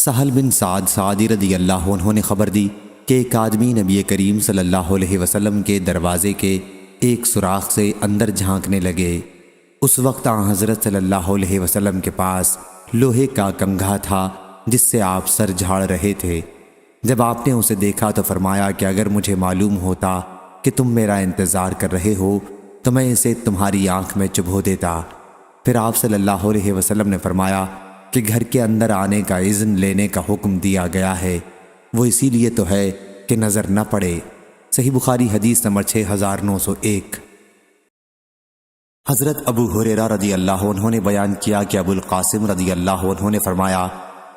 سہل بن سعد سعدی رضی اللہ عنہ نے خبر دی کہ ایک آدمی نبی کریم صلی اللہ علیہ وسلم کے دروازے کے ایک سوراخ سے اندر جھانکنے لگے۔ اس وقت حضرت صلی اللہ علیہ وسلم کے پاس لوہے کا کنگھا تھا جس سے آپ سر جھاڑ رہے تھے۔ جب آپ نے اسے دیکھا تو فرمایا کہ اگر مجھے معلوم ہوتا کہ تم میرا انتظار کر رہے ہو تو میں اسے تمہاری آنکھ میں چبھو دیتا۔ پھر آپ صلی اللہ علیہ وسلم نے فرمایا کہ گھر کے اندر آنے کا اذن لینے کا حکم دیا گیا ہے، وہ اسی لیے تو ہے کہ نظر نہ پڑے۔ صحیح بخاری حدیث نمبر 6901۔ حضرت ابو ہریرہ رضی اللہ عنہ نے بیان کیا کہ ابو القاسم رضی اللہ عنہ نے فرمایا،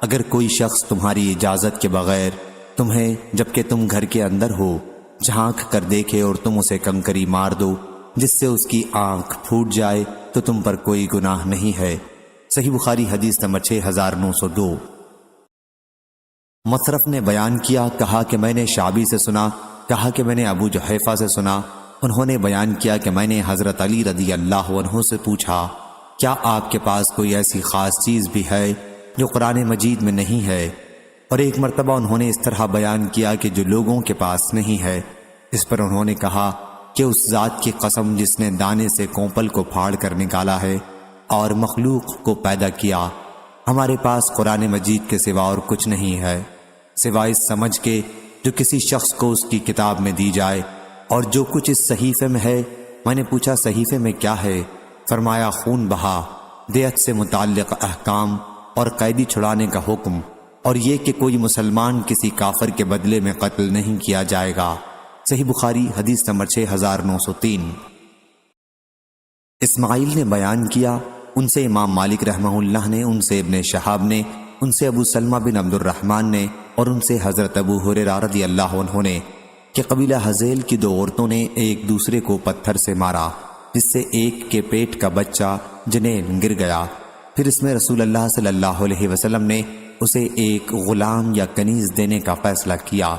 اگر کوئی شخص تمہاری اجازت کے بغیر تمہیں جبکہ تم گھر کے اندر ہو جھانک کر دیکھے اور تم اسے کنکری مار دو جس سے اس کی آنکھ پھوٹ جائے تو تم پر کوئی گناہ نہیں ہے۔ صحیح بخاری حدیث نمبر 6902۔ مصرف نے بیان کیا، کہا کہ میں نے شعبی سے سنا، کہا کہ میں نے ابو جحیفہ سے سنا، انہوں نے بیان کیا کہ میں نے حضرت علی رضی اللہ عنہ سے پوچھا، کیا آپ کے پاس کوئی ایسی خاص چیز بھی ہے جو قرآن مجید میں نہیں ہے؟ اور ایک مرتبہ انہوں نے اس طرح بیان کیا کہ جو لوگوں کے پاس نہیں ہے۔ اس پر انہوں نے کہا کہ اس ذات کی قسم جس نے دانے سے کونپل کو پھاڑ کر نکالا ہے اور مخلوق کو پیدا کیا، ہمارے پاس قرآن مجید کے سوا اور کچھ نہیں ہے سوائے اس سمجھ کے جو کسی شخص کو اس کی کتاب میں دی جائے، اور جو کچھ اس صحیفے میں ہے۔ میں نے پوچھا صحیفے میں کیا ہے؟ فرمایا خون بہا، دیت سے متعلق احکام اور قیدی چھڑانے کا حکم، اور یہ کہ کوئی مسلمان کسی کافر کے بدلے میں قتل نہیں کیا جائے گا۔ صحیح بخاری حدیث نمبر 6903۔ اسماعیل نے بیان کیا، ان سے امام مالک رحمہ اللہ نے، ان سے ابن شہاب نے، ان سے ابو سلمہ بن عبد الرحمن نے، اور ان سے حضرت ابو ہریرہ رضی اللہ عنہ نے کہ قبیلہ حذیل کی دو عورتوں نے ایک دوسرے کو پتھر سے مارا جس سے ایک کے پیٹ کا بچہ جنین گر گیا۔ پھر اس میں رسول اللہ صلی اللہ علیہ وسلم نے اسے ایک غلام یا کنیز دینے کا فیصلہ کیا۔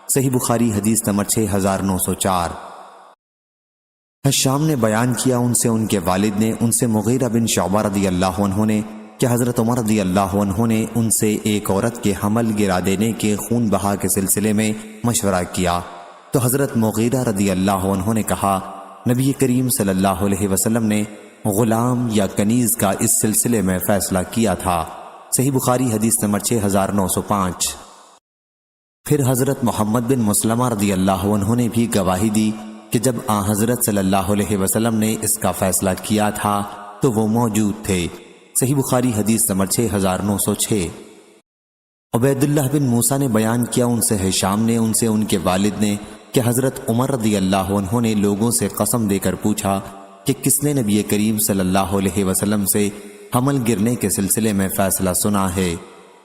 صحیح بخاری حدیث نمبر 6904۔ حشام نے بیان کیا، ان سے ان کے والد نے، ان سے مغیرہ بن شعبہ رضی اللہ عنہ نے کہ حضرت عمر رضی اللہ عنہ نے ان سے ایک عورت کے حمل گرا دینے کے خون بہا کے سلسلے میں مشورہ کیا، تو حضرت مغیرہ رضی اللہ عنہ نے کہا، نبی کریم صلی اللہ علیہ وسلم نے غلام یا کنیز کا اس سلسلے میں فیصلہ کیا تھا۔ صحیح بخاری حدیث نمبر 6905۔ پھر حضرت محمد بن مسلمہ رضی اللہ عنہ نے بھی گواہی دی کہ جب حضرت صلی اللہ علیہ وسلم نے اس کا فیصلہ کیا تھا تو وہ موجود تھے۔ صحیح بخاری حدیث نمبر 6906۔ عبید اللہ بن موسیٰ نے بیان کیا، ان سے حشام نے، ان سے ان کے والد نے کہ حضرت عمر رضی اللہ عنہ نے لوگوں سے قسم دے کر پوچھا کہ کس نے نبی کریم صلی اللہ علیہ وسلم سے حمل گرنے کے سلسلے میں فیصلہ سنا ہے؟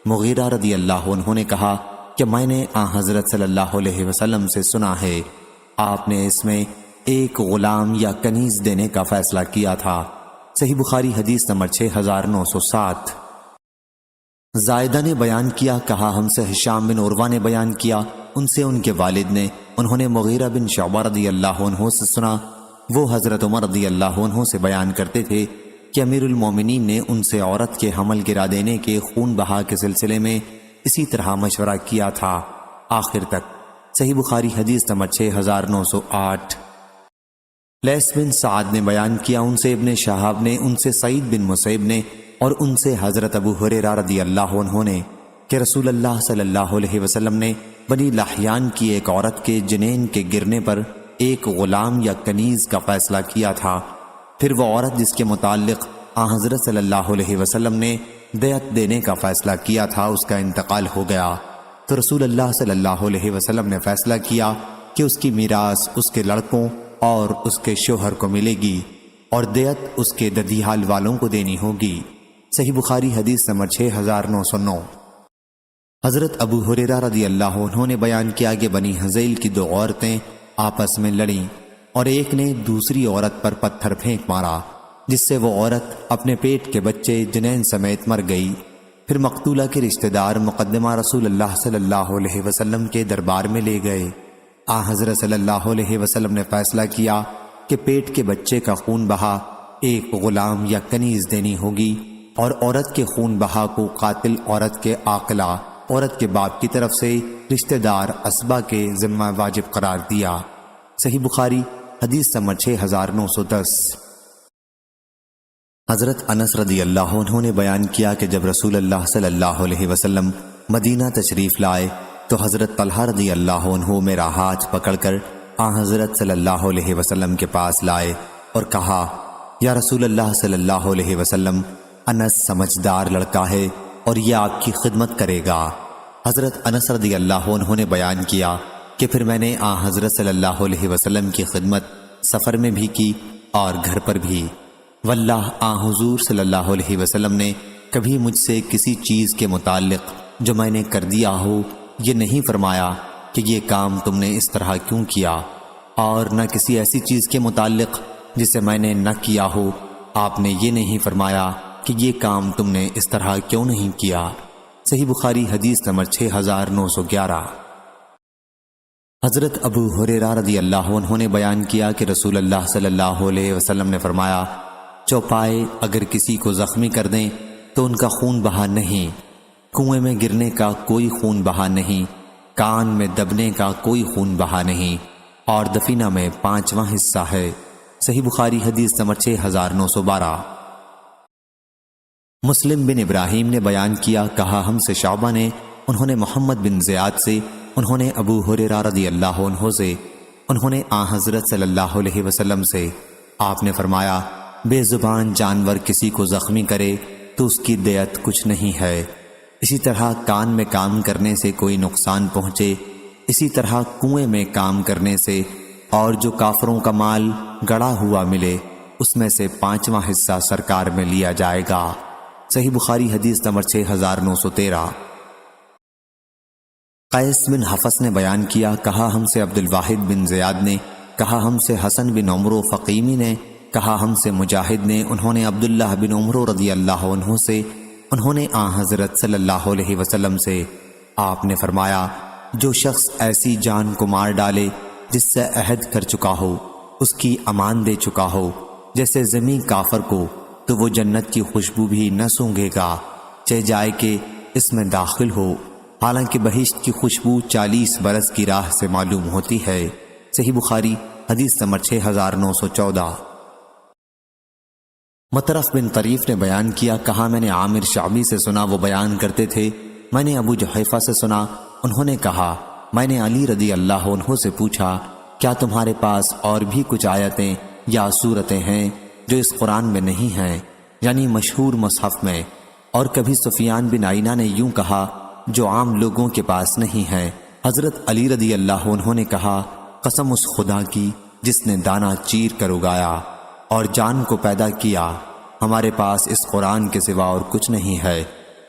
مغیرہ رضی اللہ عنہ نے کہا کہ میں نے حضرت صلی اللہ علیہ وسلم سے سنا ہے، آپ نے اس میں ایک غلام یا کنیز دینے کا فیصلہ کیا تھا۔ صحیح بخاری حدیث نمبر 6907۔ زائدہ نے بیان کیا، کہا ہم سے ہشام بن عروہ نے بیان کیا، ان سے ان کے والد نے، انہوں نے مغیرہ بن شعبہ رضی اللہ عنہ سے سنا، وہ حضرت عمر رضی اللہ عنہ سے بیان کرتے تھے کہ امیر المومنین نے ان سے عورت کے حمل گرا دینے کے خون بہا کے سلسلے میں اسی طرح مشورہ کیا تھا آخر تک۔ صحیح بخاری حدیث نمبر 6908۔ لیث بن سعد نے بیان کیا، ان سے ابن شہاب نے، ان سے سعید بن مسیب نے، اور ان سے حضرت ابو ہریرہ رضی اللہ عنہ نے کہ رسول اللہ صلی اللہ علیہ وسلم نے بنی لحیان کی ایک عورت کے جنین کے گرنے پر ایک غلام یا کنیز کا فیصلہ کیا تھا۔ پھر وہ عورت جس کے متعلق حضرت صلی اللہ علیہ وسلم نے دیت دینے کا فیصلہ کیا تھا، اس کا انتقال ہو گیا، تو رسول اللہ صلی اللہ علیہ وسلم نے فیصلہ کیا کہ اس کی میراث اس کے لڑکوں اور اس کے شوہر کو ملے گی، اور دیت اس کے ددیحال والوں کو دینی ہوگی۔ صحیح بخاری حدیث نمبر 6909۔ حضرت ابو ہریرہ رضی اللہ عنہ نے بیان کیا کہ بنی حذیل کی دو عورتیں آپس میں لڑیں اور ایک نے دوسری عورت پر پتھر پھینک مارا جس سے وہ عورت اپنے پیٹ کے بچے جنین سمیت مر گئی۔ پھر مقتولہ کے رشتہ دار مقدمہ رسول اللہ صلی اللہ علیہ وسلم کے دربار میں لے گئے۔ حضرت صلی اللہ علیہ وسلم نے فیصلہ کیا کہ پیٹ کے بچے کا خون بہا ایک غلام یا کنیز دینی ہوگی، اور عورت کے خون بہا کو قاتل عورت کے عاقلہ عورت کے باپ کی طرف سے رشتہ دار اسبا کے ذمہ واجب قرار دیا۔ صحیح بخاری حدیث نمبر 6910۔ حضرت انس رضی اللہ عنہ نے بیان کیا کہ جب رسول اللہ صلی اللہ علیہ وسلم مدینہ تشریف لائے تو حضرت طلحہ رضی اللہ عنہ میرا ہاتھ پکڑ کر حضرت صلی اللہ علیہ وسلم کے پاس لائے اور کہا، یا رسول اللہ صلی اللہ علیہ وسلم، انس سمجھدار لڑکا ہے اور یہ آپ کی خدمت کرے گا۔ حضرت انس رضی اللہ عنہ نے بیان کیا کہ پھر میں نے حضرت صلی اللہ علیہ وسلم کی خدمت سفر میں بھی کی اور گھر پر بھی۔ واللہ حضور صلی اللہ علیہ وسلم نے کبھی مجھ سے کسی چیز کے متعلق جو میں نے کر دیا ہو یہ نہیں فرمایا کہ یہ کام تم نے اس طرح کیوں کیا، اور نہ کسی ایسی چیز کے متعلق جسے میں نے نہ کیا ہو آپ نے یہ نہیں فرمایا کہ یہ کام تم نے اس طرح کیوں نہیں کیا۔ صحیح بخاری حدیث نمبر 6911۔ حضرت ابو ہریرہ رضی اللہ عنہ نے بیان کیا کہ رسول اللہ صلی اللہ علیہ وسلم نے فرمایا، چوپائے اگر کسی کو زخمی کر دیں تو ان کا خون بہا نہیں، کنویں میں گرنے کا کوئی خون بہا نہیں، کان میں دبنے کا کوئی خون بہا نہیں، اور دفینہ میں 5واں حصہ ہے۔ صحیح بخاری حدیث نمبر 6912۔ مسلم بن ابراہیم نے بیان کیا، کہا ہم سے شعبہ نے، انہوں نے محمد بن زیاد سے، انہوں نے ابو ہریرہ رضی اللہ عنہ سے، انہوں نے حضرت صلی اللہ علیہ وسلم سے، آپ نے فرمایا، بے زبان جانور کسی کو زخمی کرے تو اس کی دیت کچھ نہیں ہے۔ اسی طرح کان میں کام کرنے سے کوئی نقصان پہنچے، اسی طرح کنویں میں کام کرنے سے، اور جو کافروں کا مال گڑا ہوا ملے اس میں سے 5واں حصہ سرکار میں لیا جائے گا۔ صحیح بخاری حدیث نمبر 6913۔ قیس بن حفص نے بیان کیا، کہا ہم سے عبد الواحد بن زیاد نے، کہا ہم سے حسن بن عمرو فقیمی نے، کہا ہم سے مجاہد نے، انہوں نے عبداللہ بن عمرو رضی اللہ عنہ سے، انہوں نے حضرت صلی اللہ علیہ وسلم سے، آپ نے فرمایا، جو شخص ایسی جان کو مار ڈالے جس سے عہد کر چکا ہو، اس کی امان دے چکا ہو، جیسے زمین کافر کو، تو وہ جنت کی خوشبو بھی نہ سونگھے گا، چاہے جائے کہ اس میں داخل ہو، حالانکہ بہشت کی خوشبو 40 برس کی راہ سے معلوم ہوتی ہے۔ صحیح بخاری حدیث نمبر 6914۔ مطرف بن طریف نے بیان کیا، کہا میں نے عامر شعبی سے سنا، وہ بیان کرتے تھے، میں نے ابو جحیفہ سے سنا، انہوں نے کہا، میں نے علی رضی اللہ عنہ سے پوچھا، کیا تمہارے پاس اور بھی کچھ آیتیں یا صورتیں ہیں جو اس قرآن میں نہیں ہیں، یعنی مشہور مصحف میں؟ اور کبھی سفیان بن عینہ نے یوں کہا، جو عام لوگوں کے پاس نہیں ہے۔ حضرت علی رضی اللہ عنہ نے کہا، قسم اس خدا کی جس نے دانہ چیر کر اگایا اور جان کو پیدا کیا، ہمارے پاس اس قرآن کے سوا اور کچھ نہیں ہے،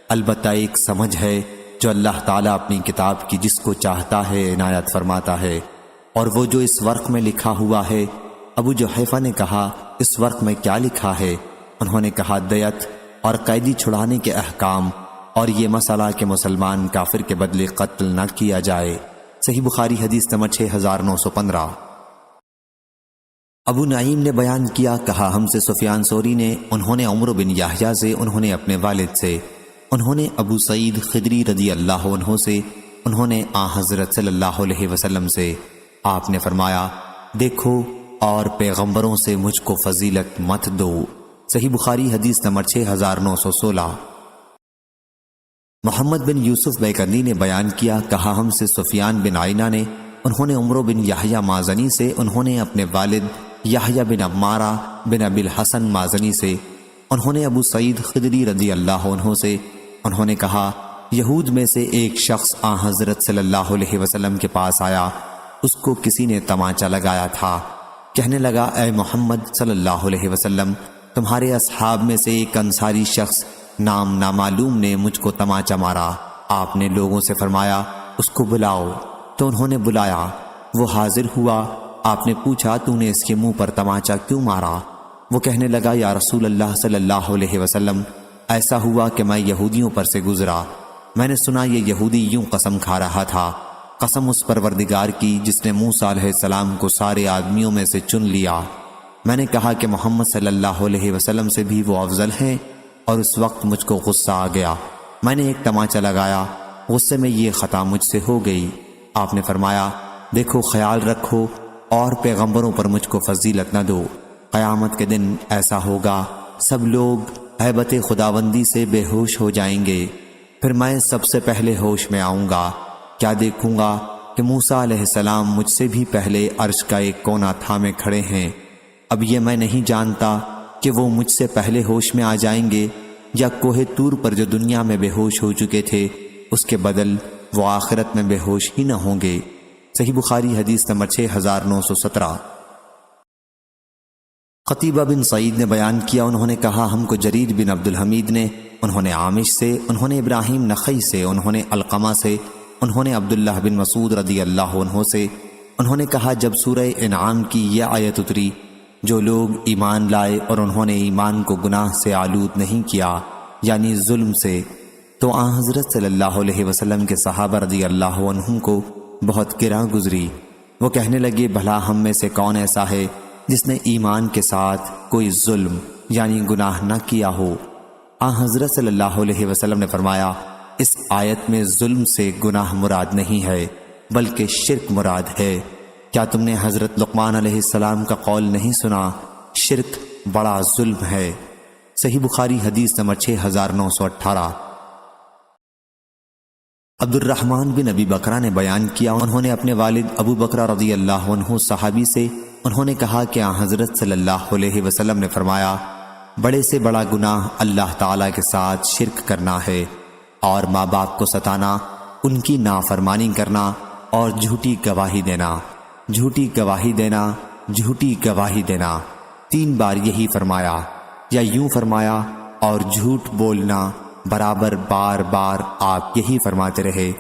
البتہ ایک سمجھ ہے جو اللہ تعالیٰ اپنی کتاب کی جس کو چاہتا ہے عنایت فرماتا ہے، اور وہ جو اس ورق میں لکھا ہوا ہے۔ ابو جحیفہ نے کہا، اس ورق میں کیا لکھا ہے؟ انہوں نے کہا، دیت اور قیدی چھڑانے کے احکام، اور یہ مسئلہ کہ مسلمان کافر کے بدلے قتل نہ کیا جائے۔ صحیح بخاری حدیث نمبر 6915۔ ابو نعیم نے بیان کیا، کہا ہم سے سفیان ثوری نے، انہوں نے عمرو بن یحییٰ سے، انہوں نے اپنے والد سے، انہوں نے ابو سعید خدری رضی اللہ عنہ سے، انہوں نے حضرت صلی اللہ علیہ وسلم سے، آپ نے فرمایا، دیکھو اور پیغمبروں سے مجھ کو فضیلت مت دو۔ صحیح بخاری حدیث نمبر 6916۔ محمد بن یوسف بیکرنی نے بیان کیا، کہا ہم سے سفیان بن عینہ نے، انہوں نے عمرو بن یحییٰ مازنی سے، انہوں نے اپنے والد یحییٰ بن عمارہ بن ابی الحسن مازنی سے، انہوں نے ابو سعید خدری رضی اللہ عنہ سے، انہوں نے کہا، یہود میں سے ایک شخص حضرت صلی اللہ علیہ وسلم کے پاس آیا، اس کو کسی نے تمانچہ لگایا تھا، کہنے لگا، اے محمد صلی اللہ علیہ وسلم، تمہارے اصحاب میں سے ایک انصاری شخص نام نامعلوم نے مجھ کو تمانچہ مارا۔ آپ نے لوگوں سے فرمایا، اس کو بلاؤ، تو انہوں نے بلایا، وہ حاضر ہوا۔ آپ نے پوچھا، تو نے اس کے منہ پر تمانچہ کیوں مارا؟ وہ کہنے لگا، یا رسول اللہ صلی اللہ علیہ وسلم، ایسا ہوا کہ میں یہودیوں پر سے گزرا، میں نے سنا یہ یہودی یوں قسم کھا رہا تھا، قسم اس پروردگار کی جس نے موسیٰ علیہ السلام کو سارے آدمیوں میں سے چن لیا۔ میں نے کہا کہ محمد صلی اللہ علیہ وسلم سے بھی وہ افضل ہیں، اور اس وقت مجھ کو غصہ آ گیا، میں نے ایک تمانچہ لگایا، غصے میں یہ خطا مجھ سے ہو گئی۔ آپ نے فرمایا دیکھو خیال رکھو اور پیغمبروں پر مجھ کو فضیلت نہ دو، قیامت کے دن ایسا ہوگا سب لوگ ہیبت خداوندی سے بے ہوش ہو جائیں گے، پھر میں سب سے پہلے ہوش میں آؤں گا، کیا دیکھوں گا کہ موسیٰ علیہ السلام مجھ سے بھی پہلے عرش کا ایک کونا تھامے کھڑے ہیں۔ اب یہ میں نہیں جانتا کہ وہ مجھ سے پہلے ہوش میں آ جائیں گے یا کوہ طور پر جو دنیا میں بے ہوش ہو چکے تھے اس کے بدل وہ آخرت میں بے ہوش ہی نہ ہوں گے۔ صحیح بخاری حدیث نمبر 6917۔ قتیبہ بن سعید نے بیان کیا، انہوں نے کہا ہم کو جریر بن عبد الحمید نے، انہوں نے عامش سے، انہوں نے ابراہیم نخعی سے، انہوں نے علقمہ سے، انہوں نے عبداللہ بن مسعود رضی اللہ عنہ سے، انہوں نے کہا جب سورہ انعام کی یہ آیت اتری، جو لوگ ایمان لائے اور انہوں نے ایمان کو گناہ سے آلود نہیں کیا یعنی ظلم سے، تو آن حضرت صلی اللہ علیہ وسلم کے صحابہ رضی اللہ عنہم کو بہت گراں گزری۔ وہ کہنے لگے بھلا ہم میں سے کون ایسا ہے جس نے ایمان کے ساتھ کوئی ظلم یعنی گناہ نہ کیا ہو؟ آن حضرت صلی اللہ علیہ وسلم نے فرمایا اس آیت میں ظلم سے گناہ مراد نہیں ہے بلکہ شرک مراد ہے۔ کیا تم نے حضرت لقمان علیہ السلام کا قول نہیں سنا؟ شرک بڑا ظلم ہے۔ صحیح بخاری حدیث نمبر 6918۔ عبد الرحمن بن ابی بکرہ نے بیان کیا، انہوں نے اپنے والد ابو بکرہ رضی اللہ عنہ صحابی سے، انہوں نے کہا کہ حضرت صلی اللہ علیہ وسلم نے فرمایا بڑے سے بڑا گناہ اللہ تعالیٰ کے ساتھ شرک کرنا ہے، اور ماں باپ کو ستانا، ان کی نافرمانی کرنا اور جھوٹی گواہی دینا، جھوٹی گواہی دینا، جھوٹی گواہی دینا، 3 بار یہی فرمایا یا یوں فرمایا، اور جھوٹ بولنا برابر بار بار آپ یہی فرماتے رہے،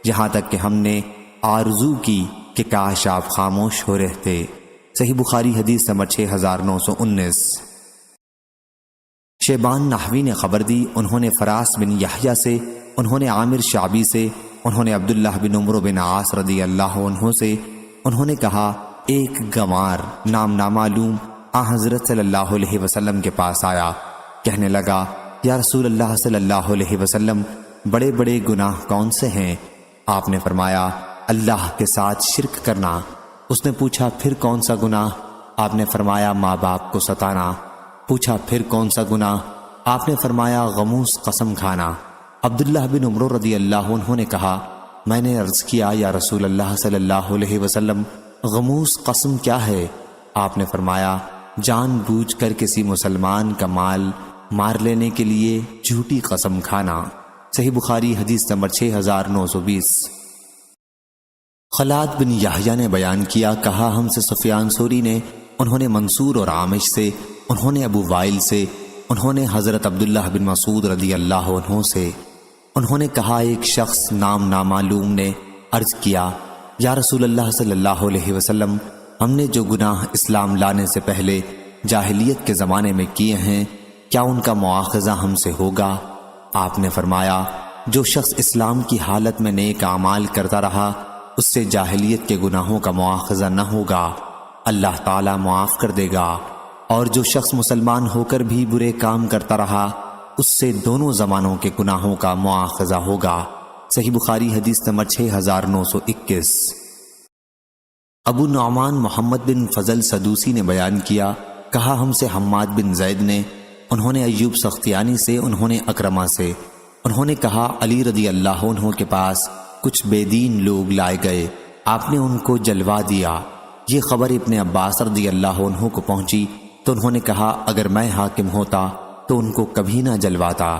یہاں تک کہ ہم نے آرزو کی کہ کاش آپ خاموش ہو رہتے۔ صحیح بخاری حدیث نمبر 6919۔ شیبان نحوی نے خبر دی، انہوں نے فراس بن یحییٰ سے، انہوں نے عامر شعبی سے، انہوں نے عبداللہ بن عمرو بن عاص رضی اللہ عنہ سے، انہوں نے کہا ایک گنوار نام نامعلوم حضرت صلی اللہ علیہ وسلم کے پاس آیا، کہنے لگا یا رسول اللہ صلی اللہ علیہ وسلم بڑے بڑے گناہ کون سے ہیں؟ آپ نے فرمایا اللہ کے ساتھ شرک کرنا۔ اس نے پوچھا پھر کون سا گناہ؟ آپ نے فرمایا ماں باپ کو ستانا۔ پوچھا پھر کون سا گناہ؟ آپ نے فرمایا غموس قسم کھانا۔ عبداللہ بن عمرو رضی اللہ عنہ نے کہا میں نے عرض کیا یا رسول اللہ صلی اللہ علیہ وسلم غموس قسم کیا ہے؟ آپ نے فرمایا جان بوجھ کر کسی مسلمان کا مال مار لینے کے لیے جھوٹی قسم کھانا۔ صحیح بخاری حدیث نمبر 6920۔ خلاد بن یحییٰ نے بیان کیا، کہا ہم سے سفیان ثوری نے، انہوں نے منصور اور عامش سے، انہوں نے ابو وائل سے، انہوں نے حضرت عبداللہ بن مسعود رضی اللہ عنہ سے، انہوں نے کہا ایک شخص نام نامعلوم نے عرض کیا یا رسول اللہ صلی اللہ علیہ وسلم ہم نے جو گناہ اسلام لانے سے پہلے جاہلیت کے زمانے میں کیے ہیں کیا ان کا مواخذہ ہم سے ہوگا؟ آپ نے فرمایا جو شخص اسلام کی حالت میں نیک اعمال کرتا رہا اس سے جاہلیت کے گناہوں کا مواخذہ نہ ہوگا، اللہ تعالیٰ معاف کر دے گا، اور جو شخص مسلمان ہو کر بھی برے کام کرتا رہا اس سے دونوں زمانوں کے گناہوں کا مواخذہ ہوگا۔ صحیح بخاری حدیث نمبر 6921۔ ابو نعمان محمد بن فضل سدوسی نے بیان کیا، کہا ہم سے حماد بن زید نے، انہوں نے ایوب سختیانی سے، انہوں نے اکرمہ سے، انہوں نے کہا علی رضی اللہ عنہ کے پاس کچھ بے دین لوگ لائے گئے، آپ نے ان کو جلوا دیا۔ یہ خبر ابن عباس رضی اللہ عنہ کو پہنچی تو انہوں نے کہا اگر میں حاکم ہوتا تو ان کو کبھی نہ جلواتا،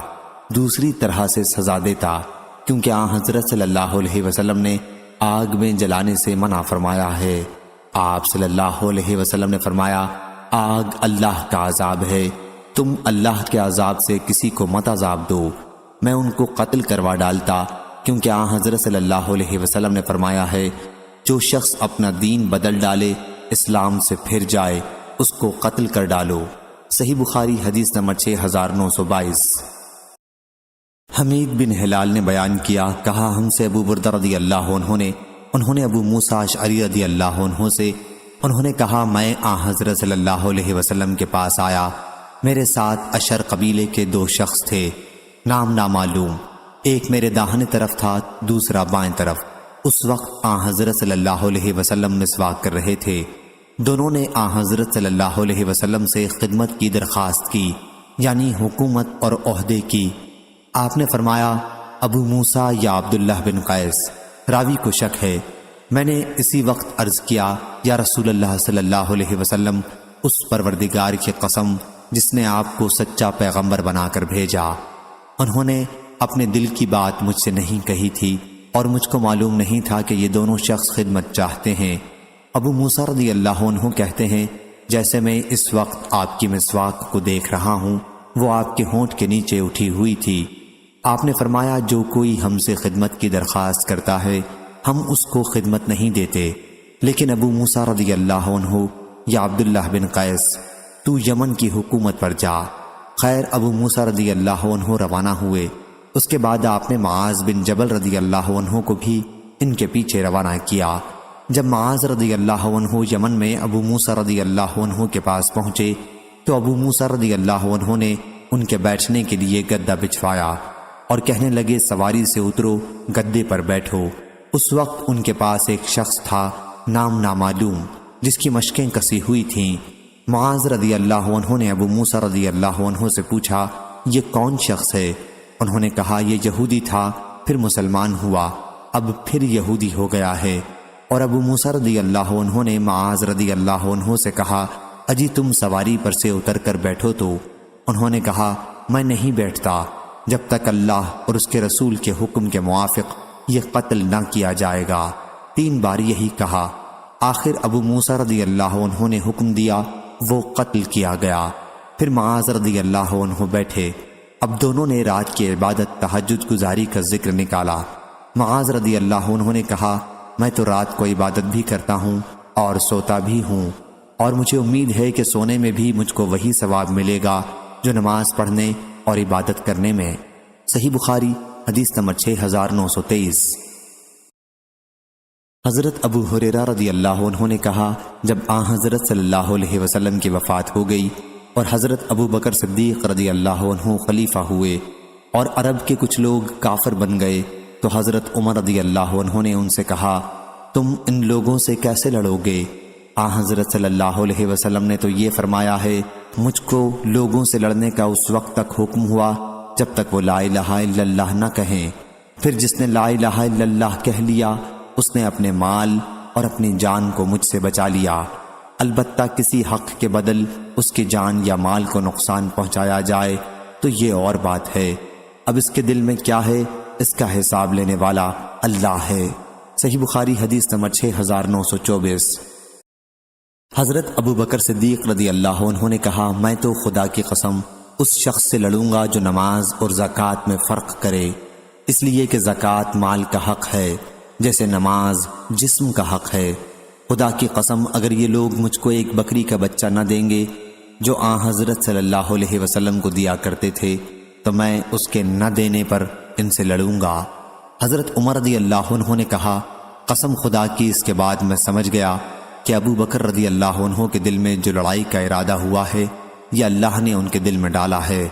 دوسری طرح سے سزا دیتا، کیونکہ حضرت صلی اللہ علیہ وسلم نے آگ میں جلانے سے منع فرمایا ہے۔ آپ صلی اللہ علیہ وسلم نے فرمایا آگ اللہ کا عذاب ہے، تم اللہ کے عذاب سے کسی کو مت عذاب دو، میں ان کو قتل کروا ڈالتا، کیونکہ حضرت صلی اللہ علیہ وسلم نے فرمایا ہے جو شخص اپنا دین بدل ڈالے اسلام سے پھر جائے اس کو قتل کر ڈالو۔ صحیح بخاری حدیث نمبر 6922۔ حمید بن ہلال نے بیان کیا، کہا ہم سے ابو بردہ رضی اللہ عنہ نے، انہوں نے ابو موسیٰ اشعری رضی اللہ عنہ سے، انہوں نے کہا میں حضرت صلی اللہ علیہ وسلم کے پاس آیا، میرے ساتھ اشر قبیلے کے 2 شخص تھے، نام نامعلوم، ایک میرے داہنے طرف تھا، دوسرا بائیں طرف۔ اس وقت آن حضرت صلی اللہ علیہ وسلم مسواک کر رہے تھے۔ دونوں نے آن حضرت صلی اللہ علیہ وسلم سے خدمت کی درخواست کی، یعنی حکومت اور عہدے کی۔ آپ نے فرمایا ابو موسیٰ یا عبداللہ بن قیس؟ راوی کو شک ہے۔ میں نے اسی وقت عرض کیا یا رسول اللہ صلی اللہ علیہ وسلم، اس پروردگار کی قسم جس نے آپ کو سچا پیغمبر بنا کر بھیجا، انہوں نے اپنے دل کی بات مجھ سے نہیں کہی تھی اور مجھ کو معلوم نہیں تھا کہ یہ دونوں شخص خدمت چاہتے ہیں۔ ابو موسیٰ رضی اللہ عنہ کہتے ہیں جیسے میں اس وقت آپ کی مسواک کو دیکھ رہا ہوں وہ آپ کے ہونٹ کے نیچے اٹھی ہوئی تھی۔ آپ نے فرمایا جو کوئی ہم سے خدمت کی درخواست کرتا ہے ہم اس کو خدمت نہیں دیتے، لیکن ابو موسیٰ رضی اللہ عنہ یا عبداللہ بن قیس تو یمن کی حکومت پر جا۔ خیر ابو موسیٰ رضی اللہ عنہ روانہ ہوئے۔ اس کے بعد آپ نے معاذ بن جبل رضی اللہ عنہ کو بھی ان کے پیچھے روانہ کیا۔ جب معاذ رضی اللہ عنہ یمن میں ابو موسیٰ رضی اللہ عنہ کے پاس پہنچے تو ابو موسیٰ رضی اللہ عنہ نے ان کے بیٹھنے کے لیے گدا بچھوایا اور کہنے لگے سواری سے اترو، گدے پر بیٹھو۔ اس وقت ان کے پاس ایک شخص تھا نام نامعلوم جس کی مشقیں کسی ہوئی تھیں۔ معاذ رضی اللہ عنہ نے ابو موسیٰ رضی اللہ عنہ سے پوچھا یہ کون شخص ہے؟ انہوں نے کہا یہ یہودی تھا، پھر مسلمان ہوا، اب پھر یہودی ہو گیا ہے۔ اور ابو موسیٰ رضی اللہ عنہ نے معاذ رضی اللہ عنہ سے کہا اجی تم سواری پر سے اتر کر بیٹھو تو۔ انہوں نے کہا میں نہیں بیٹھتا جب تک اللہ اور اس کے رسول کے حکم کے موافق یہ قتل نہ کیا جائے گا۔ 3 بار یہی کہا۔ آخر ابو موسیٰ رضی اللہ عنہ نے حکم دیا، وہ قتل کیا گیا۔ پھر معاذ رضی اللہ عنہ بیٹھے۔ اب دونوں نے رات کی عبادت تہجد گزاری کا ذکر نکالا۔ معاذ رضی اللہ عنہ نے کہا میں تو رات کو عبادت بھی کرتا ہوں اور سوتا بھی ہوں، اور مجھے امید ہے کہ سونے میں بھی مجھ کو وہی ثواب ملے گا جو نماز پڑھنے اور عبادت کرنے میں۔ صحیح بخاری حدیث نمبر 6923۔ حضرت ابو ہریرہ رضی اللہ عنہ نے کہا جب آن حضرت صلی اللہ علیہ وسلم کی وفات ہو گئی اور حضرت ابو بکر صدیق رضی اللہ عنہ خلیفہ ہوئے اور عرب کے کچھ لوگ کافر بن گئے تو حضرت عمر رضی اللہ عنہ نے ان سے کہا تم ان لوگوں سے کیسے لڑو گے؟ آن حضرت صلی اللہ علیہ وسلم نے تو یہ فرمایا ہے مجھ کو لوگوں سے لڑنے کا اس وقت تک حکم ہوا جب تک وہ لا الہ الا اللہ نہ کہیں، پھر جس نے لا الہ الا اللہ کہہ لیا اس نے اپنے مال اور اپنی جان کو مجھ سے بچا لیا، البتہ کسی حق کے بدل اس کی جان یا مال کو نقصان پہنچایا جائے تو یہ اور بات ہے، اب اس کے دل میں کیا ہے اس کا حساب لینے والا اللہ ہے۔ صحیح بخاری حدیث نمبر 6924۔ حضرت ابو بکر صدیق رضی اللہ عنہ نے کہا میں تو خدا کی قسم اس شخص سے لڑوں گا جو نماز اور زکوٰۃ میں فرق کرے، اس لیے کہ زکوٰۃ مال کا حق ہے جیسے نماز جسم کا حق ہے۔ خدا کی قسم اگر یہ لوگ مجھ کو ایک بکری کا بچہ نہ دیں گے جو آن حضرت صلی اللہ علیہ وسلم کو دیا کرتے تھے تو میں اس کے نہ دینے پر ان سے لڑوں گا۔ حضرت عمر رضی اللہ عنہ نے کہا قسم خدا کی اس کے بعد میں سمجھ گیا کہ ابو بکر رضی اللہ عنہ کے دل میں جو لڑائی کا ارادہ ہوا ہے یہ اللہ نے ان کے دل میں ڈالا ہے،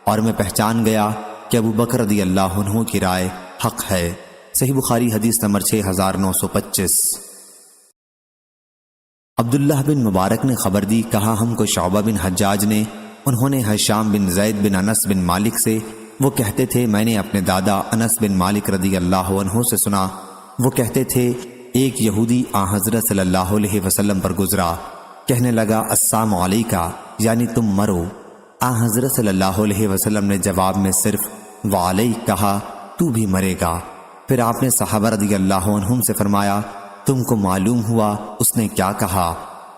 اور میں پہچان گیا کہ ابو بکر رضی اللہ عنہ کی رائے حق ہے۔ صحیح بخاری حدیث نمبر 6925۔ عبداللہ بن مبارک نے خبر دی کہا ہم کو شعبہ بن حجاج نے، انہوں نے حشام بن زید بن انس بن مالک سے، وہ کہتے تھے میں نے اپنے دادا انس بن مالک رضی اللہ عنہ سے سنا، وہ کہتے تھے ایک یہودی آن حضرت صلی اللہ علیہ وسلم پر گزرا، کہنے لگا السلام علیکہ یعنی تم مرو۔ آن حضرت صلی اللہ علیہ وسلم نے جواب میں صرف وعلیک کہا تو بھی مرے گا۔ پھر آپ نے صحابہ رضی اللہ عنہم سے فرمایا تم کو معلوم ہوا اس نے کیا کہا؟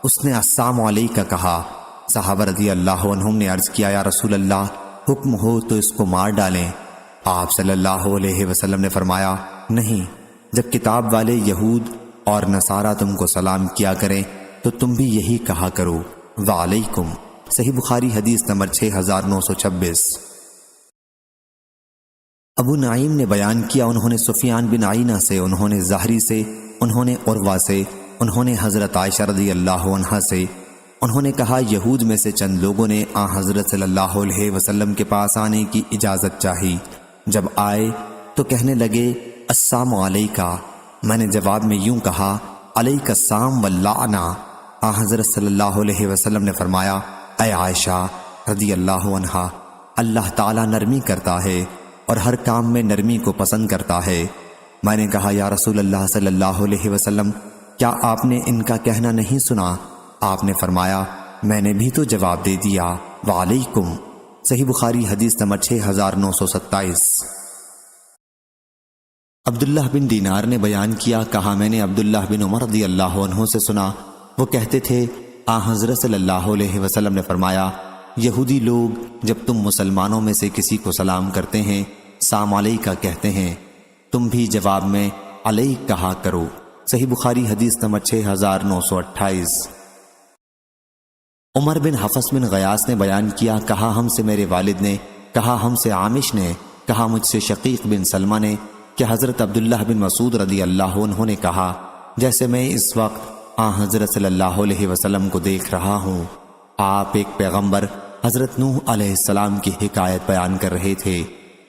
اس نے السلام علیکہ کہا۔ صحابہ رضی اللہ عنہم نے عرض کیا یا رسول اللہ حکم ہو تو اس کو مار ڈالیں۔ آپ صلی اللہ علیہ وسلم نے فرمایا نہیں، جب کتاب والے یہود اور نصارہ تم کو سلام کیا کریں تو تم بھی یہی کہا کرو وعلیکم۔ صحیح بخاری حدیث نمبر 6926۔ ابو نعیم نے بیان کیا انہوں نے سفیان بن عینہ سے، انہوں نے زہری سے، انہوں نے عروہ سے، انہوں نے حضرت عائشہ رضی اللہ عنہا سے، انہوں نے کہا یہود میں سے چند لوگوں نے آن حضرت صلی اللہ علیہ وسلم کے پاس آنے کی اجازت چاہی، جب آئے تو کہنے لگے السلام علیکہ۔ میں نے جواب میں یوں کہا علیک السلام واللعنہ۔ حضرت صلی اللہ علیہ وسلم نے فرمایا اے عائشہ رضی اللہ عنہا، اللہ تعالیٰ نرمی کرتا ہے اور ہر کام میں نرمی کو پسند کرتا ہے۔ میں نے کہا یا رسول اللہ صلی اللہ علیہ وسلم، کیا آپ نے ان کا کہنا نہیں سنا؟ آپ نے فرمایا میں نے بھی تو جواب دے دیا وعلیکم۔ صحیح بخاری حدیث نمبر 6927۔ عبداللہ بن دینار نے بیان کیا، کہا میں نے عبداللہ بن عمر رضی اللہ عنہ سے سنا، وہ کہتے تھے حضرت صلی اللہ علیہ وسلم نے فرمایا یہودی لوگ جب تم مسلمانوں میں سے کسی کو سلام کرتے ہیں سلام علیکہ کہتے ہیں، تم بھی جواب میں علیک کہا کرو۔ صحیح بخاری حدیث نمبر 6928۔ عمر بن حفص بن غیاث نے بیان کیا، کہا ہم سے میرے والد نے، کہا ہم سے عامش نے، کہا مجھ سے شقیق بن سلمہ نے کہ حضرت عبداللہ بن مسعود رضی اللہ عنہ نے کہا جیسے میں اس وقت حضرت صلی اللہ علیہ وسلم کو دیکھ رہا ہوں، آپ ایک پیغمبر حضرت نوح علیہ السلام کی حکایت بیان کر رہے تھے۔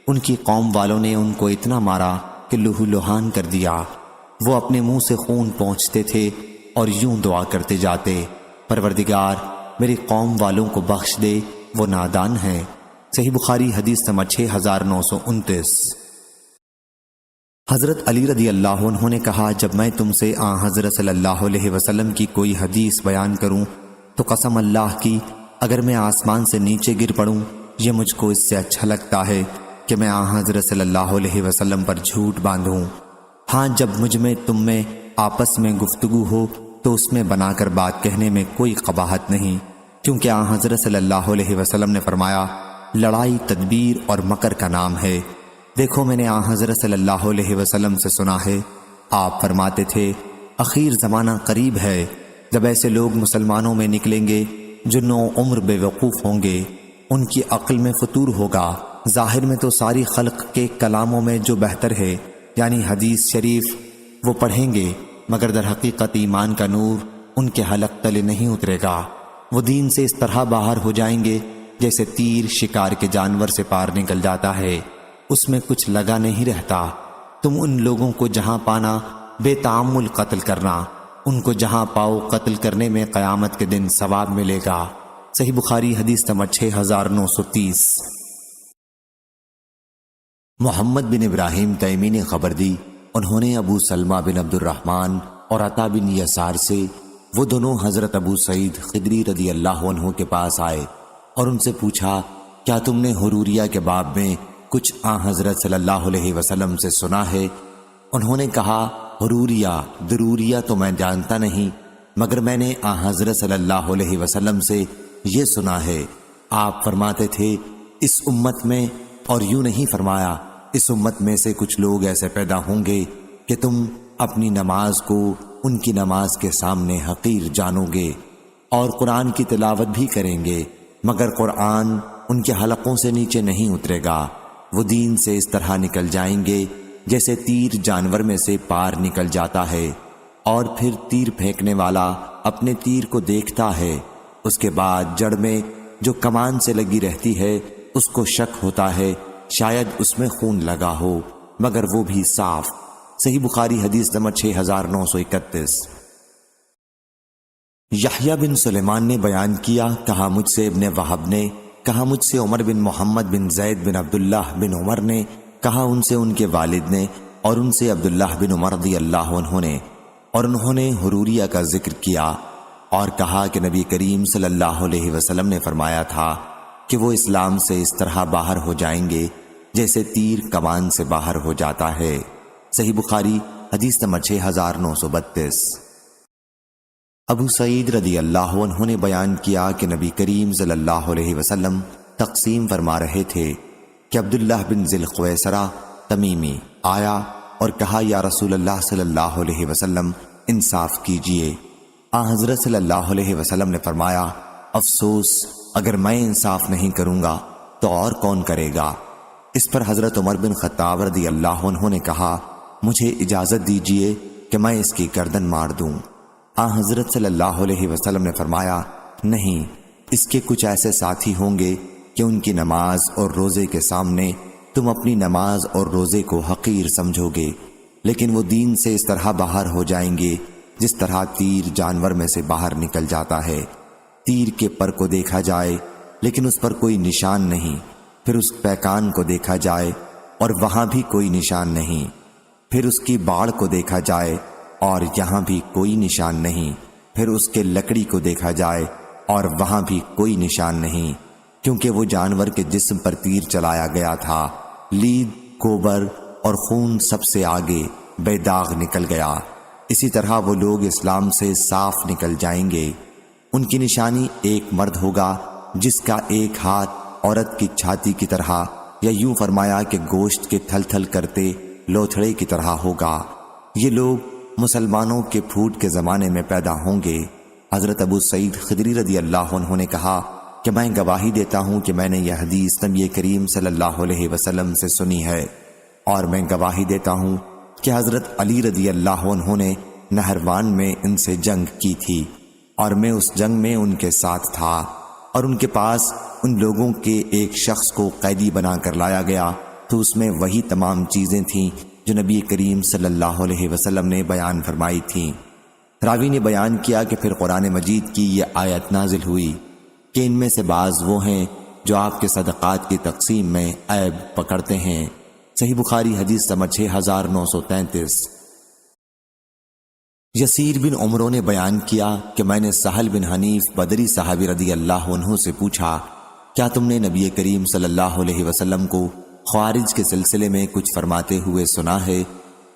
ان کی قوم والوں نے ان کو اتنا مارا کہ لہو لہان کر دیا، وہ اپنے منہ سے خون پونچھتے تھے اور یوں دعا کرتے جاتے پروردگار میری قوم والوں کو بخش دے، وہ نادان ہیں۔ صحیح بخاری حدیث نمبر 6929۔ حضرت علی رضی اللہ عنہ نے کہا جب میں تم سے حضرت صلی اللہ علیہ وسلم کی کوئی حدیث بیان کروں تو قسم اللہ کی اگر میں آسمان سے نیچے گر پڑوں یہ مجھ کو اس سے اچھا لگتا ہے کہ میں حضرت صلی اللہ علیہ وسلم پر جھوٹ باندھوں۔ ہاں جب مجھ میں تم میں آپس میں گفتگو ہو تو اس میں بنا کر بات کہنے میں کوئی قباحت نہیں، کیونکہ حضرت صلی اللہ علیہ وسلم نے فرمایا لڑائی تدبیر اور مکر کا نام ہے۔ دیکھو میں نے حضرت صلی اللہ علیہ وسلم سے سنا ہے، آپ فرماتے تھے اخیر زمانہ قریب ہے جب ایسے لوگ مسلمانوں میں نکلیں گے جو نو عمر بے وقوف ہوں گے، ان کی عقل میں فطور ہوگا، ظاہر میں تو ساری خلق کے کلاموں میں جو بہتر ہے یعنی حدیث شریف وہ پڑھیں گے، مگر در حقیقت ایمان کا نور ان کے حلق تلے نہیں اترے گا، وہ دین سے اس طرح باہر ہو جائیں گے جیسے تیر شکار کے جانور سے پار نکل جاتا ہے، اس میں کچھ لگا نہیں رہتا۔ تم ان لوگوں کو جہاں پانا بے تعامل قتل کرنا، ان کو جہاں پاؤ قتل کرنے میں قیامت کے دن ثواب ملے گا۔ صحیح بخاری حدیث نمبر 6930۔ محمد بن ابراہیم تیمی نے خبر دی، انہوں نے ابو سلمہ بن عبد الرحمن اور عطا بن یسار سے، وہ دونوں حضرت ابو سعید خدری رضی اللہ عنہ کے پاس آئے اور ان سے پوچھا کیا تم نے حروریہ کے باب میں کچھ حضرت صلی اللہ علیہ وسلم سے سنا ہے؟ انہوں نے کہا حروریہ دروریہ تو میں جانتا نہیں، مگر میں نے حضرت صلی اللہ علیہ وسلم سے یہ سنا ہے، آپ فرماتے تھے اس امت میں، اور یوں نہیں فرمایا اس امت میں سے کچھ لوگ ایسے پیدا ہوں گے کہ تم اپنی نماز کو ان کی نماز کے سامنے حقیر جانو گے، اور قرآن کی تلاوت بھی کریں گے مگر قرآن ان کے حلقوں سے نیچے نہیں اترے گا، وہ دین سے اس طرح نکل جائیں گے جیسے تیر جانور میں سے پار نکل جاتا ہے، اور پھر تیر پھینکنے والا اپنے تیر کو دیکھتا ہے، اس کے بعد جڑ میں جو کمان سے لگی رہتی ہے اس کو شک ہوتا ہے شاید اس میں خون لگا ہو، مگر وہ بھی صاف۔ صحیح بخاری حدیث نمبر 6931۔ یحییٰ بن سلیمان نے بیان کیا، کہا مجھ سے ابن وہب نے، کہا مجھ سے عمر بن محمد بن زید بن عبداللہ بن عمر نے، کہا ان سے ان کے والد نے، اور ان سے عبداللہ بن عمر رضی اللہ عنہ نے، اور انہوں نے حروریہ کا ذکر کیا اور کہا کہ نبی کریم صلی اللہ علیہ وسلم نے فرمایا تھا کہ وہ اسلام سے اس طرح باہر ہو جائیں گے جیسے تیر کمان سے باہر ہو جاتا ہے۔ صحیح بخاری حدیث نمبر 6932۔ ابو سعید رضی اللہ عنہ نے بیان کیا کہ نبی کریم صلی اللہ علیہ وسلم تقسیم فرما رہے تھے کہ عبداللہ بن ذی الخویسرہ تمیمی آیا اور کہا یا رسول اللہ صلی اللہ علیہ وسلم انصاف کیجئے۔ حضرت صلی اللہ علیہ وسلم نے فرمایا افسوس اگر میں انصاف نہیں کروں گا تو اور کون کرے گا؟ اس پر حضرت عمر بن خطاب رضی اللہ عنہ نے کہا مجھے اجازت دیجئے کہ میں اس کی گردن مار دوں۔ حضرت صلی اللہ علیہ وسلم نے فرمایا نہیں، اس کے کچھ ایسے ساتھی ہوں گے کہ ان کی نماز اور روزے کے سامنے تم اپنی نماز اور روزے کو حقیر سمجھو گے، لیکن وہ دین سے اس طرح باہر ہو جائیں گے جس طرح تیر جانور میں سے باہر نکل جاتا ہے۔ تیر کے پر کو دیکھا جائے لیکن اس پر کوئی نشان نہیں، پھر اس پیکان کو دیکھا جائے اور وہاں بھی کوئی نشان نہیں، پھر اس کی باڑ کو دیکھا جائے اور یہاں بھی کوئی نشان نہیں، پھر اس کے لکڑی کو دیکھا جائے اور وہاں بھی کوئی نشان نہیں، کیونکہ وہ جانور کے جسم پر تیر چلایا گیا تھا۔ لید، گوبر اور خون سب سے آگے بے داغ نکل گیا۔ اسی طرح وہ لوگ اسلام سے صاف نکل جائیں گے۔ ان کی نشانی ایک مرد ہوگا جس کا ایک ہاتھ عورت کی چھاتی کی طرح، یا یوں فرمایا کہ گوشت کے تھل تھل کرتے لوتھڑے کی طرح ہوگا۔ یہ لوگ مسلمانوں کے پھوٹ کے زمانے میں پیدا ہوں گے۔ حضرت ابو سعید خدری رضی اللہ عنہ نے کہا کہ میں گواہی دیتا ہوں کہ میں نے یہ حدیث نبی کریم صلی اللہ علیہ وسلم سے سنی ہے، اور میں گواہی دیتا ہوں کہ حضرت علی رضی اللہ عنہ نے نہروان میں ان سے جنگ کی تھی، اور میں اس جنگ میں ان کے ساتھ تھا، اور ان کے پاس ان لوگوں کے ایک شخص کو قیدی بنا کر لایا گیا تو اس میں وہی تمام چیزیں تھیں جو نبی کریم صلی اللہ علیہ وسلم نے بیان فرمائی تھیں۔ راوی نے بیان کیا کہ پھر قرآن مجید کی یہ آیت نازل ہوئی کہ ان میں سے بعض وہ ہیں جو آپ کے صدقات کی تقسیم میں عیب پکڑتے ہیں۔ صحیح بخاری حدیث نمبر 6933۔ یسیر بن عمرو نے بیان کیا کہ میں نے سہل بن حنیف بدری صحابی رضی اللہ عنہ سے پوچھا، کیا تم نے نبی کریم صلی اللہ علیہ وسلم کو خوارج کے سلسلے میں کچھ فرماتے ہوئے سنا ہے؟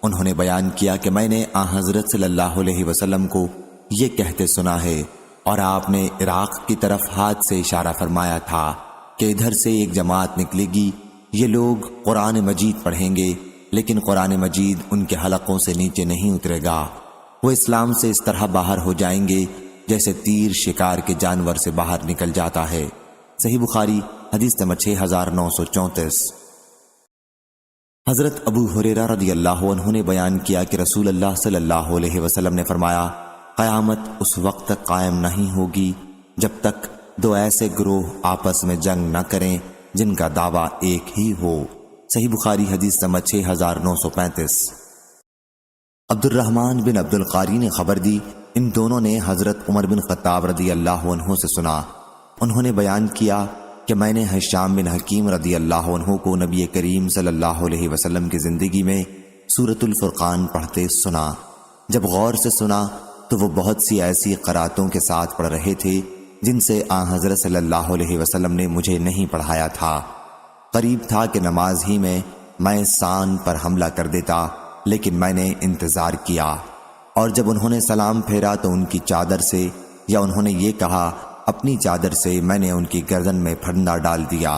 انہوں نے بیان کیا کہ میں نے حضرت صلی اللہ علیہ وسلم کو یہ کہتے سنا ہے، اور آپ نے عراق کی طرف ہاتھ سے اشارہ فرمایا تھا کہ ادھر سے ایک جماعت نکلے گی، یہ لوگ قرآن مجید پڑھیں گے لیکن قرآن مجید ان کے حلقوں سے نیچے نہیں اترے گا۔ وہ اسلام سے اس طرح باہر ہو جائیں گے جیسے تیر شکار کے جانور سے باہر نکل جاتا ہے۔ صحیح بخاری حدیث نمبر 6934۔ حضرت ابو ہریرہ رضی اللہ عنہ نے بیان کیا کہ رسول اللہ صلی اللہ علیہ وسلم نے فرمایا، قیامت اس وقت تک قائم نہیں ہوگی جب تک دو ایسے گروہ آپس میں جنگ نہ کریں جن کا دعویٰ ایک ہی ہو۔ صحیح بخاری حدیث نمبر 6935۔ عبد الرحمن بن عبد القاری نے خبر دی، ان دونوں نے حضرت عمر بن خطاب رضی اللہ عنہ سے سنا۔ انہوں نے بیان کیا کہ میں نے ہشام بن حکیم رضی اللہ عنہ کو نبی کریم صلی اللہ علیہ وسلم کی زندگی میں سورۃ الفرقان پڑھتے سنا۔ جب غور سے سنا تو وہ بہت سی ایسی قراتوں کے ساتھ پڑھ رہے تھے جن سے حضرت صلی اللہ علیہ وسلم نے مجھے نہیں پڑھایا تھا۔ قریب تھا کہ نماز ہی میں سان پر حملہ کر دیتا، لیکن میں نے انتظار کیا، اور جب انہوں نے سلام پھیرا تو ان کی چادر سے، یا انہوں نے یہ کہا اپنی چادر سے، میں نے ان کی گردن میں پھندا ڈال دیا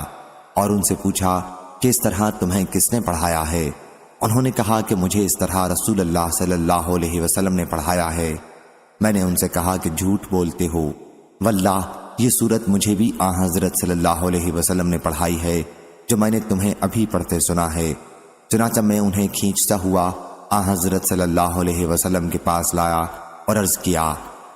اور ان سے پوچھا کہ اس طرح تمہیں کس نے پڑھایا ہے؟ انہوں نے کہا کہ مجھے اس طرح رسول اللہ صلی اللہ علیہ وسلم نے پڑھایا ہے۔ میں نے ان سے کہا کہ جھوٹ بولتے ہو، واللہ یہ صورت مجھے بھی حضرت صلی اللہ علیہ وسلم نے پڑھائی ہے جو میں نے تمہیں ابھی پڑھتے سنا ہے۔ چنانچہ میں انہیں کھینچتا ہوا حضرت صلی اللہ علیہ وسلم کے پاس لایا اور عرض کیا،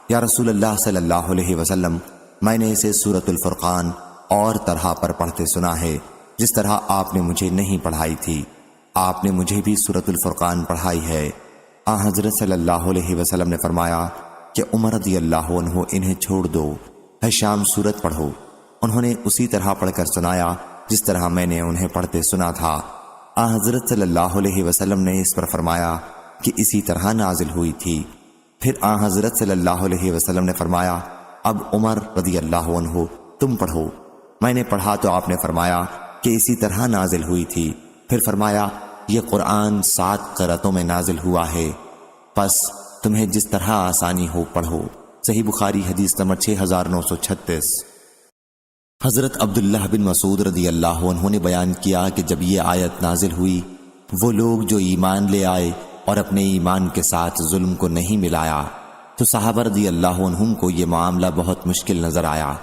یا رسول اللہ صلی اللہ علیہ وسلم، میں نے اسے سورۃ الفرقان اور طرح پر پڑھتے سنا ہے جس طرح آپ نے مجھے نہیں پڑھائی تھی۔ آپ نے مجھے بھی سورۃ الفرقان پڑھائی ہے۔ حضرت صلی اللہ علیہ وسلم نے فرمایا کہ عمر رضی اللہ عنہ انہیں چھوڑ دو، ہشام سورت پڑھو۔ انہوں نے اسی طرح پڑھ کر سنایا جس طرح میں نے انہیں پڑھتے سنا تھا۔ حضرت صلی اللہ علیہ وسلم نے اس پر فرمایا کہ اسی طرح نازل ہوئی تھی۔ پھر حضرت صلی اللہ علیہ وسلم نے فرمایا، اب عمر رضی اللہ عنہ تم پڑھو۔ میں نے پڑھا تو آپ نے فرمایا کہ اسی طرح نازل ہوئی تھی۔ پھر فرمایا، یہ قرآن 7 قرأتوں میں نازل ہوا ہے، پس تمہیں جس طرح آسانی ہو پڑھو۔ صحیح بخاری حدیث نمبر 6936۔ حضرت عبداللہ بن مسعود رضی اللہ عنہ نے بیان کیا کہ جب یہ آیت نازل ہوئی، وہ لوگ جو ایمان لے آئے اور اپنے ایمان کے ساتھ ظلم کو نہیں ملایا، تو صحابہ رضی اللہ عنہم کو یہ معاملہ بہت مشکل نظر آیا،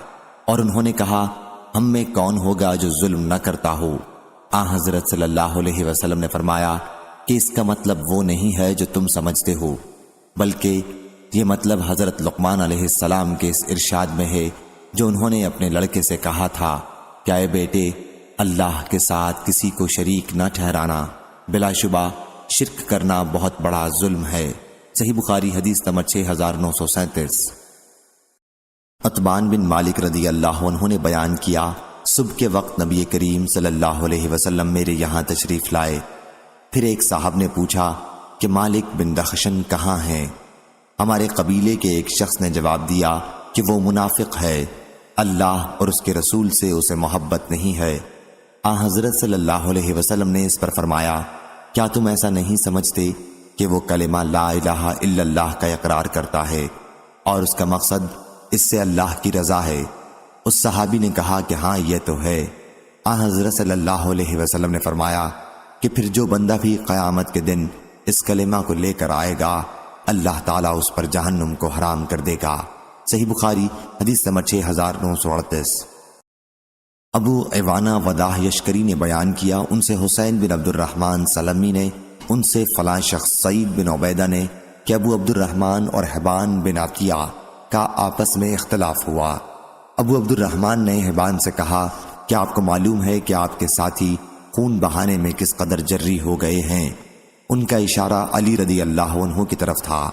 اور انہوں نے کہا، ہم میں کون ہوگا جو ظلم نہ کرتا ہو؟ حضرت صلی اللہ علیہ وسلم نے فرمایا کہ اس کا مطلب وہ نہیں ہے جو تم سمجھتے ہو، بلکہ یہ مطلب حضرت لقمان علیہ السلام کے اس ارشاد میں ہے جو انہوں نے اپنے لڑکے سے کہا تھا، کیا اے بیٹے، اللہ کے ساتھ کسی کو شریک نہ ٹھہرانا، بلا شبہ شرک کرنا بہت بڑا ظلم ہے۔ صحیح بخاری حدیث نمبر 6937۔ عتبان بن مالک رضی اللہ عنہ نے بیان کیا، صبح کے وقت نبی کریم صلی اللہ علیہ وسلم میرے یہاں تشریف لائے۔ پھر ایک صاحب نے پوچھا کہ مالک بن دخشن کہاں ہیں؟ ہمارے قبیلے کے ایک شخص نے جواب دیا کہ وہ منافق ہے، اللہ اور اس کے رسول سے اسے محبت نہیں ہے۔ حضرت صلی اللہ علیہ وسلم نے اس پر فرمایا، کیا تم ایسا نہیں سمجھتے کہ وہ کلمہ لا الہ الا اللہ کا اقرار کرتا ہے اور اس کا مقصد اس سے اللہ کی رضا ہے؟ اس صحابی نے کہا کہ ہاں یہ تو ہے۔ حضرت صلی اللہ علیہ وسلم نے فرمایا کہ پھر جو بندہ بھی قیامت کے دن اس کلمہ کو لے کر آئے گا، اللہ تعالیٰ اس پر جہنم کو حرام کر دے گا۔ صحیح بخاری حدیث نمبر 6938۔ ابو عوانہ وداح یشکری نے بیان کیا، ان سے حسین بن عبد الرحمن سلمی نے، ان سے فلاں شخص سعید بن عبیدہ نے کہ ابو عبد الرحمن اور حبان بن عطیہ کا آپس میں اختلاف ہوا۔ ابو عبد الرحمن نے حبان سے کہا کہ آپ کو معلوم ہے کہ آپ کے ساتھی خون بہانے میں کس قدر جری ہو گئے ہیں؟ ان کا اشارہ علی رضی اللہ عنہ کی طرف تھا۔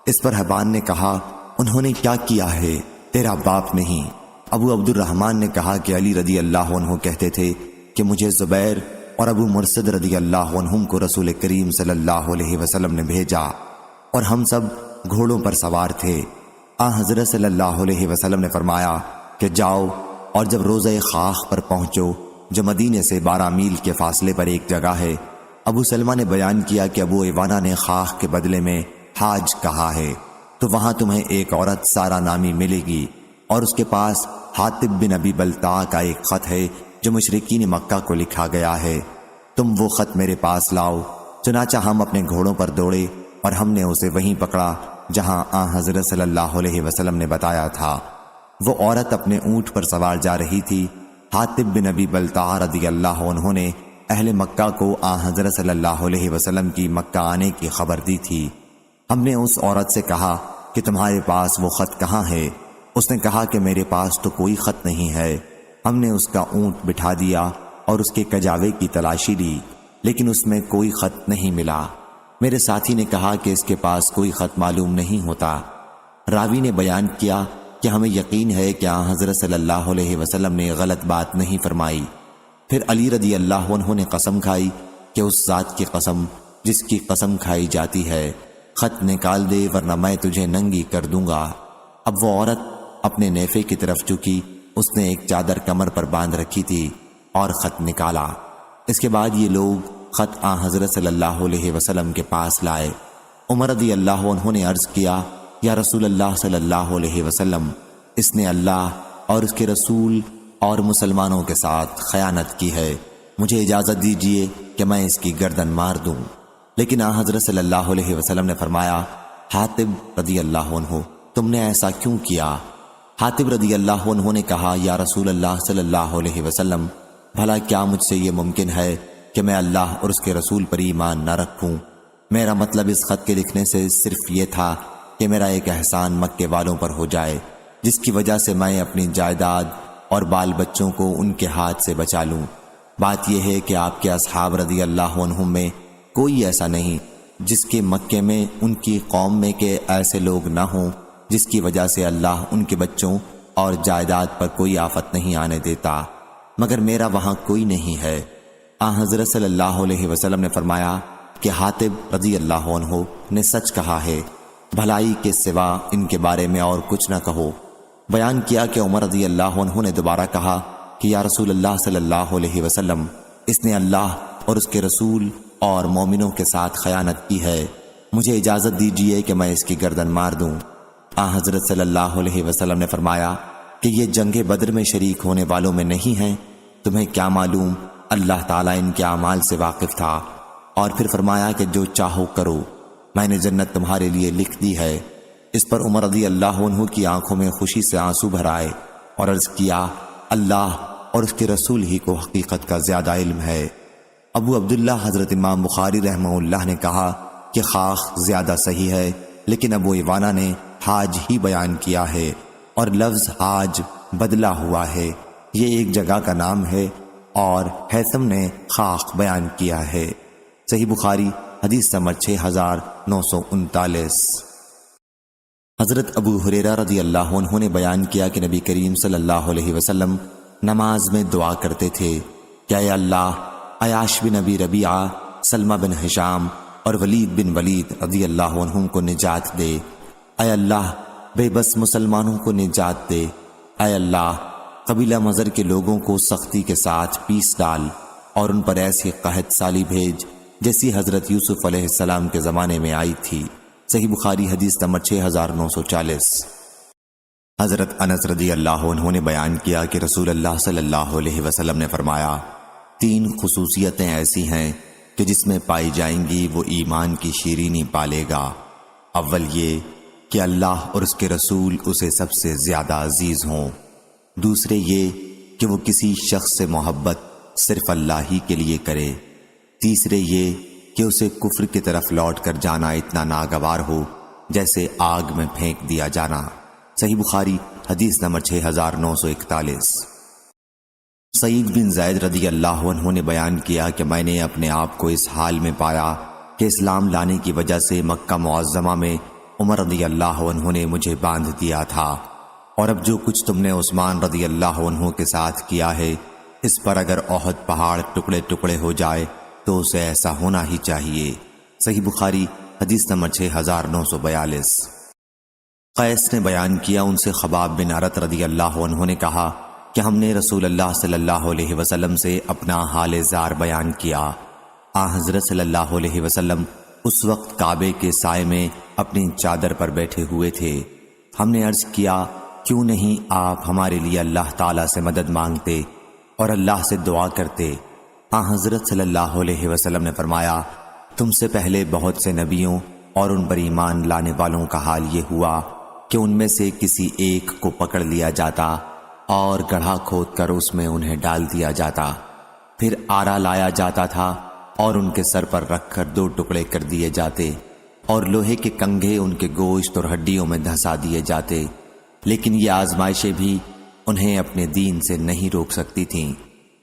اس پر حبان نے کہا، انہوں نے کیا کیا ہے؟ تیرا باپ نہیں۔ ابو عبد الرحمن نے کہا کہ علی رضی اللہ عنہ کہتے تھے کہ مجھے زبیر اور ابو مرصد رضی اللہ عنہم کو رسول کریم صلی اللہ علیہ وسلم نے بھیجا اور ہم سب گھوڑوں پر سوار تھے۔ حضرت صلی اللہ علیہ وسلم نے فرمایا کہ جاؤ اور جب روضہ خاخ پر پہنچو جو مدینے سے 12 میل کے فاصلے پر ایک جگہ ہے۔ ابو سلمہ نے بیان کیا کہ ابو عوانہ نے خاخ کے بدلے میں حاج کہا ہے، تو وہاں تمہیں ایک عورت سارا نامی ملے گی اور اس کے پاس حاطب بن ابی بلتع کا ایک خط ہے جو مشرکین مکہ کو لکھا گیا ہے، تم وہ خط میرے پاس لاؤ۔ چنانچہ ہم اپنے گھوڑوں پر دوڑے اور ہم نے اسے وہیں پکڑا جہاں حضرت صلی اللہ علیہ وسلم نے بتایا تھا۔ وہ عورت اپنے اونٹ پر سوار جا رہی تھی۔ حاطب بن ابی بلتع رضی اللہ عنہ نے اہل مکہ کو حضرت صلی اللہ علیہ وسلم کی مکہ آنے کی خبر دی تھی۔ ہم نے اس عورت سے کہا کہ تمہارے پاس وہ خط کہاں ہے؟ اس نے کہا کہ میرے پاس تو کوئی خط نہیں ہے۔ ہم نے اس کا اونٹ بٹھا دیا اور اس کے کجاوے کی تلاشی لی، لیکن اس میں کوئی خط نہیں ملا۔ میرے ساتھی نے کہا کہ اس کے پاس کوئی خط معلوم نہیں ہوتا۔ راوی نے بیان کیا کہ ہمیں یقین ہے کہ حضرت صلی اللہ علیہ وسلم نے غلط بات نہیں فرمائی۔ پھر علی رضی اللہ عنہ نے قسم کھائی کہ اس ذات کی قسم جس کی قسم کھائی جاتی ہے، خط نکال دے ورنہ میں تجھے ننگی کر دوں گا۔ اب وہ عورت اپنے نیفے کی طرف جھکی، اس نے ایک چادر کمر پر باندھ رکھی تھی اور خط نکالا۔ اس کے بعد یہ لوگ خط حضرت صلی اللہ علیہ وسلم کے پاس لائے۔ عمر رضی اللہ عنہ نے عرض کیا، یا رسول اللہ صلی اللہ علیہ وسلم، اس نے اللہ اور اس کے رسول اور مسلمانوں کے ساتھ خیانت کی ہے، مجھے اجازت دیجیے کہ میں اس کی گردن مار دوں۔ لیکن حضرت صلی اللہ علیہ وسلم نے فرمایا، حاطب رضی اللہ عنہ، تم نے ایسا کیوں کیا؟ حاطب رضی اللہ عنہ نے کہا، یا رسول اللہ صلی اللہ علیہ وسلم، بھلا کیا مجھ سے یہ ممکن ہے کہ میں اللہ اور اس کے رسول پر ایمان نہ رکھوں؟ میرا مطلب اس خط کے لکھنے سے صرف یہ تھا کہ میرا ایک احسان مکے والوں پر ہو جائے، جس کی وجہ سے میں اپنی جائیداد اور بال بچوں کو ان کے ہاتھ سے بچا لوں۔ بات یہ ہے کہ آپ کے اصحاب رضی اللہ عنہم میں کوئی ایسا نہیں جس کے مکے میں ان کی قوم میں کے ایسے لوگ نہ ہوں جس کی وجہ سے اللہ ان کے بچوں اور جائیداد پر کوئی آفت نہیں آنے دیتا، مگر میرا وہاں کوئی نہیں ہے۔ حضرت صلی اللہ علیہ وسلم نے فرمایا کہ حاطب رضی اللہ عنہ نے سچ کہا ہے، بھلائی کے سوا ان کے بارے میں اور کچھ نہ کہو۔ بیان کیا کہ عمر رضی اللہ عنہ نے دوبارہ کہا کہ یا رسول اللہ صلی اللہ علیہ وسلم، اس نے اللہ اور اس کے رسول اور مومنوں کے ساتھ خیانت کی ہے، مجھے اجازت دیجیے کہ میں اس کی گردن مار دوں۔ حضرت صلی اللہ علیہ وسلم نے فرمایا کہ یہ جنگ بدر میں شریک ہونے والوں میں نہیں ہیں، تمہیں کیا معلوم، اللہ تعالیٰ ان کے اعمال سے واقف تھا۔ اور پھر فرمایا کہ جو چاہو کرو، میں نے جنت تمہارے لیے لکھ دی ہے۔ اس پر عمر رضی اللہ عنہ کی آنکھوں میں خوشی سے آنسو بھر آئے اور عرض کیا، اللہ اور اس کے رسول ہی کو حقیقت کا زیادہ علم ہے۔ ابو عبداللہ حضرت امام بخاری رحمہ اللہ نے کہا کہ خاخ زیادہ صحیح ہے، لیکن ابو عوانہ نے حاج ہی بیان کیا ہے اور لفظ حاج بدلا ہوا ہے۔ یہ ایک جگہ کا نام ہے اور حیثم نے خاق بیان کیا ہے۔ صحیح بخاری حدیث نمبر 6939۔ حضرت ابو ہریرہ رضی اللہ عنہ نے بیان کیا کہ نبی کریم صلی اللہ علیہ وسلم نماز میں دعا کرتے تھے کہ اے اللہ عیاش بن ابی ربیعہ، سلمہ بن ہشام اور ولید بن ولید رضی اللہ عنہم کو نجات دے۔ اے اللہ بے بس مسلمانوں کو نجات دے۔ اے اللہ قبیلہ مضر کے لوگوں کو سختی کے ساتھ پیس ڈال اور ان پر ایسی قحط سالی بھیج جیسی حضرت یوسف علیہ السلام کے زمانے میں آئی تھی۔ صحیح بخاری حدیث نمبر 6940۔ حضرت انس رضی اللہ عنہ نے بیان کیا کہ رسول اللہ صلی اللہ علیہ وسلم نے فرمایا، 3 خصوصیتیں ایسی ہیں کہ جس میں پائی جائیں گی وہ ایمان کی شیرینی پالے گا۔ اول یہ کہ اللہ اور اس کے رسول اسے سب سے زیادہ عزیز ہوں۔ دوسرے یہ کہ وہ کسی شخص سے محبت صرف اللہ ہی کے لیے کرے۔ تیسرے یہ کہ اسے کفر کی طرف لوٹ کر جانا اتنا ناگوار ہو جیسے آگ میں پھینک دیا جانا۔ صحیح بخاری حدیث نمبر 6941۔ سعید بن زید رضی اللہ عنہ نے بیان کیا کہ میں نے اپنے آپ کو اس حال میں پایا کہ اسلام لانے کی وجہ سے مکہ معظمہ میں عمر رضی اللہ عنہ نے مجھے باندھ دیا تھا، اور اب جو کچھ تم نے عثمان رضی اللہ عنہ کے ساتھ کیا ہے، اس پر اگر احد پہاڑ ٹکڑے ٹکڑے ہو جائے تو اسے ایسا ہونا ہی چاہیے۔ صحیح بخاری حدیث نمبر 6942۔ قیس نے بیان کیا، ان سے خباب بن عرط رضی اللہ عنہ نے کہا کہ ہم نے رسول اللہ صلی اللہ علیہ وسلم سے اپنا حال زار بیان کیا۔ حضرت صلی اللہ علیہ وسلم اس وقت کعبے کے سائے میں اپنی چادر پر بیٹھے ہوئے تھے۔ ہم نے عرض کیا، کیوں نہیں آپ ہمارے لیے اللہ تعالیٰ سے مدد مانگتے اور اللہ سے دعا کرتے؟ حضرت صلی اللہ علیہ وسلم نے فرمایا، تم سے پہلے بہت سے نبیوں اور ان پر ایمان لانے والوں کا حال یہ ہوا کہ ان میں سے کسی ایک کو پکڑ لیا جاتا اور گڑھا کھود کر اس میں انہیں ڈال دیا جاتا، پھر آرا لایا جاتا تھا اور ان کے سر پر رکھ کر 2 ٹکڑے کر دیے جاتے اور لوہے کے کنگھے ان کے گوشت اور ہڈیوں میں دھسا دیے جاتے، لیکن یہ آزمائشیں بھی انہیں اپنے دین سے نہیں روک سکتی تھیں۔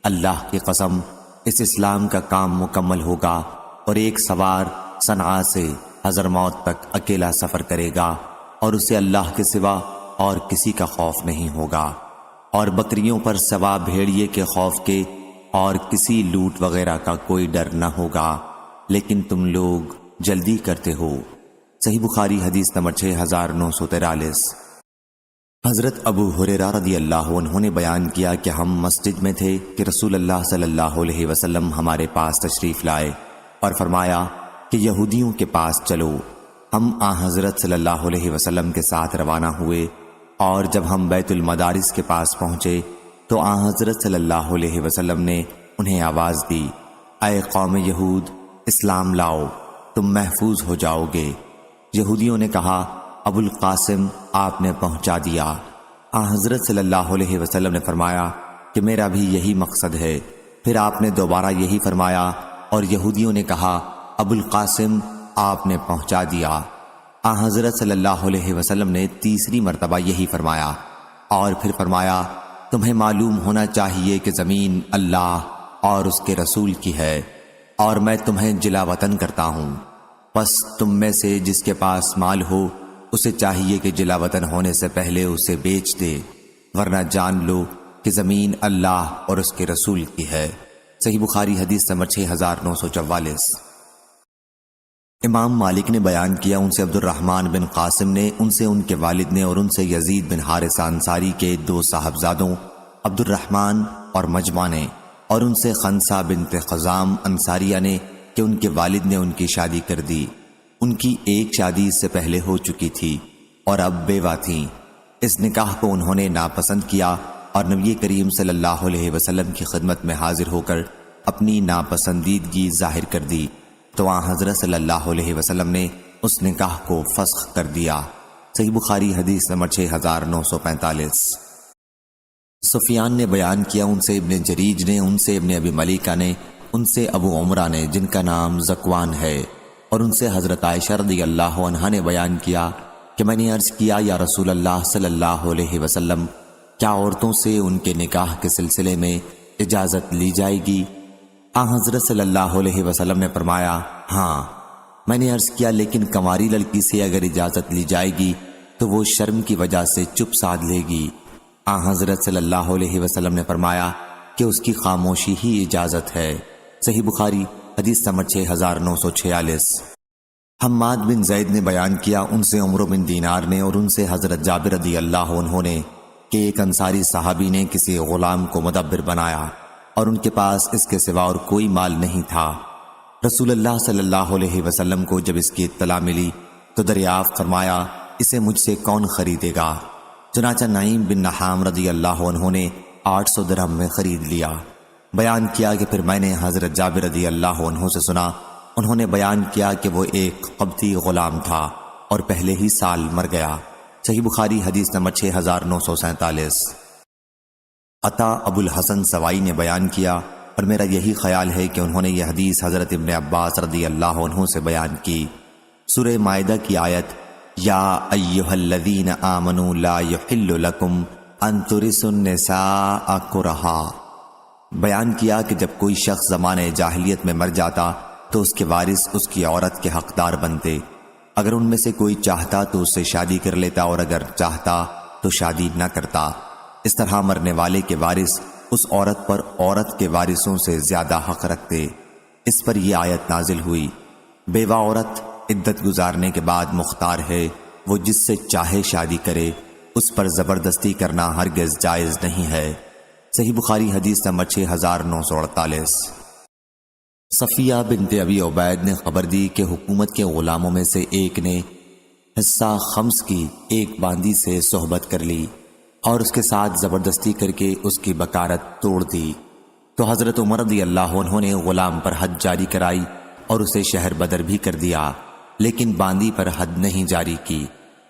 اللہ کی قسم، اس اسلام کا کام مکمل ہوگا اور ایک سوار صنعاء سے حضرموت تک اکیلا سفر کرے گا اور اسے اللہ کے سوا اور کسی کا خوف نہیں ہوگا، اور بکریوں پر سوا بھیڑیے کے خوف کے اور کسی لوٹ وغیرہ کا کوئی ڈر نہ ہوگا، لیکن تم لوگ جلدی کرتے ہو۔ صحیح بخاری حدیث نمبر 6943۔ حضرت ابو ہریرہ رضی اللہ عنہ نے بیان کیا کہ ہم مسجد میں تھے کہ رسول اللہ صلی اللہ علیہ وسلم ہمارے پاس تشریف لائے اور فرمایا کہ یہودیوں کے پاس چلو۔ ہم حضرت صلی اللہ علیہ وسلم کے ساتھ روانہ ہوئے، اور جب ہم بیت المدارس کے پاس پہنچے تو حضرت صلی اللہ علیہ وسلم نے انہیں آواز دی، اے قوم یہود، اسلام لاؤ، تم محفوظ ہو جاؤ گے۔ یہودیوں نے کہا، ابو القاسم آپ نے پہنچا دیا۔ حضرت صلی اللہ علیہ وسلم نے فرمایا کہ میرا بھی یہی مقصد ہے۔ پھر آپ نے دوبارہ یہی فرمایا اور یہودیوں نے کہا، ابو القاسم آپ نے پہنچا دیا۔ حضرت صلی اللہ علیہ وسلم نے تیسری مرتبہ یہی فرمایا اور پھر فرمایا، تمہیں معلوم ہونا چاہیے کہ زمین اللہ اور اس کے رسول کی ہے، اور میں تمہیں جلا وطن کرتا ہوں، پس تم میں سے جس کے پاس مال ہو اسے چاہیے کہ جلا وطن ہونے سے پہلے اسے بیچ دے، ورنہ جان لو کہ زمین اللہ اور اس کے رسول کی ہے۔ صحیح بخاری حدیث نمبر 6944۔ امام مالک نے بیان کیا، ان سے عبد الرحمن بن قاسم نے، ان سے ان کے والد نے، اور ان سے یزید بن حارثہ انصاری کے 2 صاحبزادوں عبد الرحمن اور مجمع نے، اور ان سے خنسہ بنت خزام انصاریہ نے کہ ان کے والد نے ان کی شادی کر دی۔ ان کی ایک شادی اس سے پہلے ہو چکی تھی اور اب بیوہ تھیں۔ اس نکاح کو انہوں نے ناپسند کیا اور نبی کریم صلی اللہ علیہ وسلم کی خدمت میں حاضر ہو کر اپنی ناپسندیدگی ظاہر کر دی، تو حضرت صلی اللہ علیہ وسلم نے اس نکاح کو فسخ کر دیا۔ صحیح بخاری حدیث نمبر 6945۔ سفیان نے بیان کیا، ان سے ابن جریج نے، ان سے ابن ابی ملیکہ نے، ان سے ابو عمرہ نے جن کا نام ذکوان ہے، اور ان سے حضرت عائشہ رضی اللہ عنہا نے بیان کیا کہ میں نے عرض کیا، یا رسول اللہ صلی اللہ علیہ وسلم، کیا عورتوں سے ان کے نکاح کے سلسلے میں اجازت لی جائے گی؟ حضرت صلی اللہ علیہ وسلم نے فرمایا ہاں۔ میں نے عرض کیا لیکن کنواری لڑکی سے اگر اجازت لی جائے گی تو وہ شرم کی وجہ سے چپ سادھ لے گی۔ حضرت صلی اللہ علیہ وسلم نے فرمایا کہ اس کی خاموشی ہی اجازت ہے۔ صحیح بخاری حدیث نمبر 6946۔ حماد بن زید نے بیان کیا ان سے عمرو بن دینار نے اور ان سے حضرت جابر رضی اللہ عنہ نے کہ ایک انصاری صحابی نے کسی غلام کو مدبر بنایا اور ان کے پاس اس کے سوا اور کوئی مال نہیں تھا۔ رسول اللہ صلی اللہ علیہ وسلم کو جب اس کی اطلاع ملی تو دریافت فرمایا اسے مجھ سے کون خریدے گا؟ چنانچہ نعیم بن نحام رضی اللہ عنہ نے 800 درہم میں خرید لیا۔ بیان کیا کہ پھر میں نے حضرت جابر رضی اللہ عنہ سے سنا، انہوں نے بیان کیا کہ وہ ایک قبطی غلام تھا اور پہلے ہی سال مر گیا۔ صحیح بخاری حدیث نمبر 6947۔ عطا ابو الحسن سوائی نے بیان کیا اور میرا یہی خیال ہے کہ انہوں نے یہ حدیث حضرت ابن عباس رضی اللہ عنہ سے بیان کی۔ سورہ مائدہ کی آیت یا ایھا الذین آمنوا لا یحل لکم ان ترثوا النساء کرہا، بیان کیا کہ جب کوئی شخص زمانہ جاہلیت میں مر جاتا تو اس کے وارث اس کی عورت کے حقدار بنتے۔ اگر ان میں سے کوئی چاہتا تو اس سے شادی کر لیتا اور اگر چاہتا تو شادی نہ کرتا۔ اس طرح مرنے والے کے وارث اس عورت پر عورت کے وارثوں سے زیادہ حق رکھتے۔ اس پر یہ آیت نازل ہوئی۔ بیوہ عورت عدت گزارنے کے بعد مختار ہے، وہ جس سے چاہے شادی کرے، اس پر زبردستی کرنا ہرگز جائز نہیں ہے۔ صحیح بخاری حدیث نمبر 6948۔ صفیہ بنت ابی عبید نے خبر دی کہ حکومت کے غلاموں میں سے ایک نے حصہ خمس کی ایک باندی سے صحبت کر لی اور اس کے ساتھ زبردستی کر کے اس کی بکارت توڑ دی، تو حضرت عمر رضی اللہ عنہ نے غلام پر حد جاری کرائی اور اسے شہر بدر بھی کر دیا، لیکن باندی پر حد نہیں جاری کی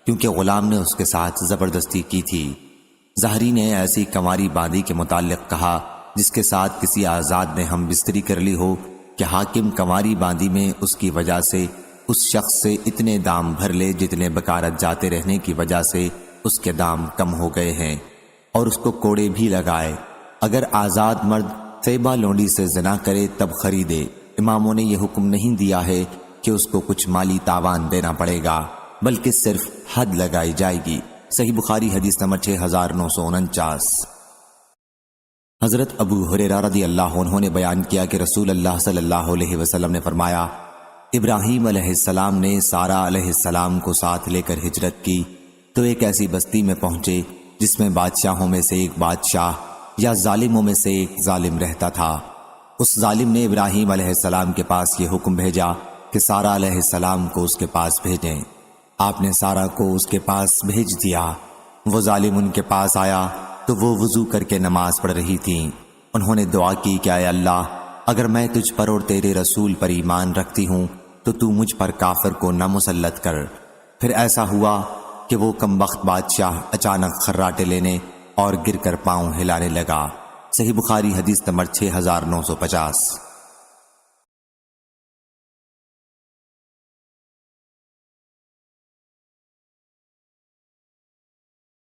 کیونکہ غلام نے اس کے ساتھ زبردستی کی تھی۔ زہری نے ایسی کنواری باندی کے متعلق کہا جس کے ساتھ کسی آزاد نے ہم بستری کر لی ہو کہ حاکم کنواری باندی میں اس کی وجہ سے اس شخص سے اتنے دام بھر لے جتنے بکارت جاتے رہنے کی وجہ سے اس کے دام کم ہو گئے ہیں، اور اس کو کوڑے بھی لگائے۔ اگر آزاد مرد طیبہ لونڈی سے زنا کرے تب خریدے۔ اماموں نے یہ حکم نہیں دیا ہے کہ اس کو کچھ مالی تاوان دینا پڑے گا، بلکہ صرف حد لگائی جائے گی۔ صحیح بخاری حدیث نمبر 6949۔ حضرت ابو ہریرہ رضی اللہ عنہ نے بیان کیا کہ رسول اللہ صلی اللہ علیہ وسلم نے فرمایا ابراہیم علیہ السلام نے سارہ علیہ السلام کو ساتھ لے کر ہجرت کی تو ایک ایسی بستی میں پہنچے جس میں بادشاہوں میں سے ایک بادشاہ یا ظالموں میں سے ایک ظالم رہتا تھا۔ اس ظالم نے ابراہیم علیہ السلام کے پاس یہ حکم بھیجا کہ سارہ علیہ السلام کو اس کے پاس بھیجیں۔ آپ نے سارہ کو اس کے پاس بھیج دیا۔ وہ ظالم ان کے پاس آیا تو وہ وضو کر کے نماز پڑھ رہی تھیں۔ انہوں نے دعا کی کہ اے اللہ، اگر میں تجھ پر اور تیرے رسول پر ایمان رکھتی ہوں تو تو مجھ پر کافر کو نہ مسلط کر۔ پھر ایسا ہوا کہ وہ کمبخت بادشاہ اچانک خراٹے لینے اور گر کر پاؤں ہلانے لگا۔ صحیح بخاری حدیث نمبر 6950۔